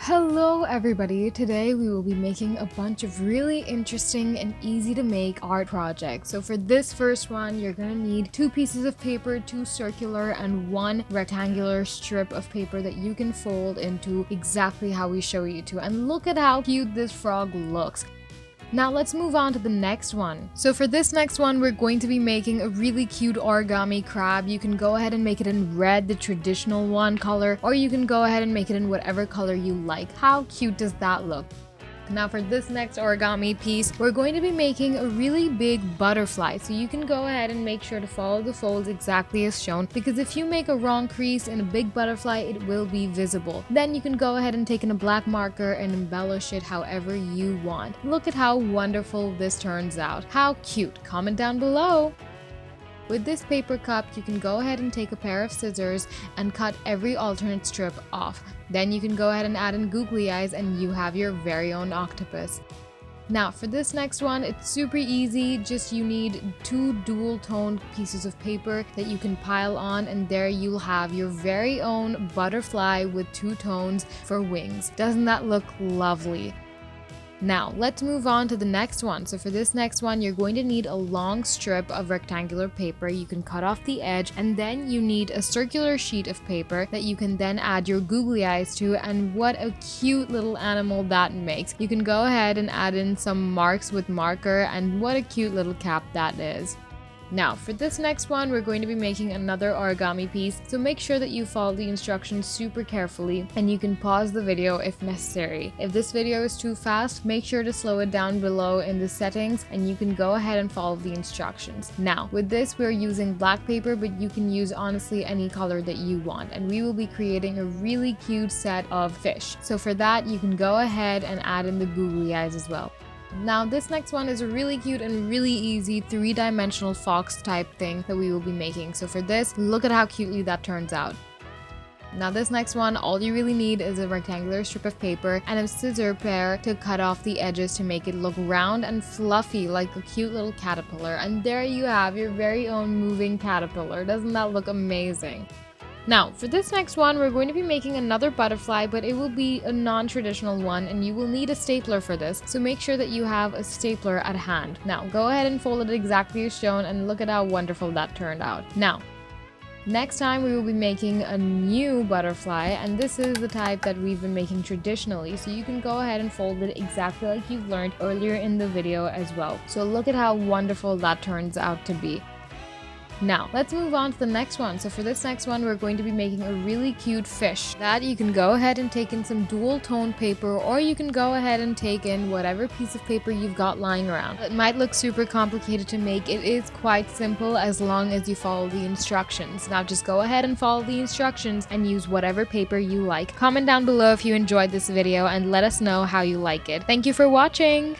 Hello everybody, today we will be making a bunch of really interesting and easy to make art projects. So for this first one, you're gonna need 2 pieces of paper, 2 circular and 1 rectangular strip of paper that you can fold into exactly how we show you to. And look at how cute this frog looks. Now let's move on to the next one. So for this next one, we're going to be making a really cute origami crab. You can go ahead and make it in red, the traditional one color, or you can go ahead and make it in whatever color you like. How cute does that look? Now for this next origami piece, we're going to be making a really big butterfly. So you can go ahead and make sure to follow the folds exactly as shown, because if you make a wrong crease in a big butterfly, it will be visible. Then you can go ahead and take in a black marker and embellish it however you want. Look at how wonderful this turns out. How cute. Comment down below. With this paper cup, you can go ahead and take a pair of scissors and cut every alternate strip off. Then you can go ahead and add in googly eyes and you have your very own octopus. Now for this next one, it's super easy. Just you need 2 dual toned pieces of paper that you can pile on, and there you'll have your very own butterfly with 2 tones for wings. Doesn't that look lovely? Now, let's move on to the next one. So for this next one, you're going to need a long strip of rectangular paper. You can cut off the edge, and then you need a circular sheet of paper that you can then add your googly eyes to, and what a cute little animal that makes. You can go ahead and add in some marks with marker, and what a cute little cap that is. Now, for this next one, we're going to be making another origami piece, so make sure that you follow the instructions super carefully, and you can pause the video if necessary. If this video is too fast, make sure to slow it down below in the settings, and you can go ahead and follow the instructions. Now, with this, we're using black paper, but you can use honestly any color that you want, and we will be creating a really cute set of fish. So for that, you can go ahead and add in the googly eyes as well. Now this next one is a really cute and really easy 3-dimensional fox type thing that we will be making. So for this, look at how cutely that turns out. Now this next one, all you really need is a rectangular strip of paper and a scissor pair to cut off the edges to make it look round and fluffy like a cute little caterpillar. And there you have your very own moving caterpillar. Doesn't that look amazing? Now, for this next one, we're going to be making another butterfly, but it will be a non-traditional one, and you will need a stapler for this, so make sure that you have a stapler at hand. Now, go ahead and fold it exactly as shown, and look at how wonderful that turned out. Now, next time we will be making a new butterfly, and this is the type that we've been making traditionally, so you can go ahead and fold it exactly like you've learned earlier in the video as well. So look at how wonderful that turns out to be. Now, let's move on to the next one. So for this next one, we're going to be making a really cute fish that you can go ahead and take in some dual tone paper, or you can go ahead and take in whatever piece of paper you've got lying around. It might look super complicated to make. It is quite simple as long as you follow the instructions. Now just go ahead and follow the instructions and use whatever paper you like. Comment down below if you enjoyed this video and let us know how you like it. Thank you for watching!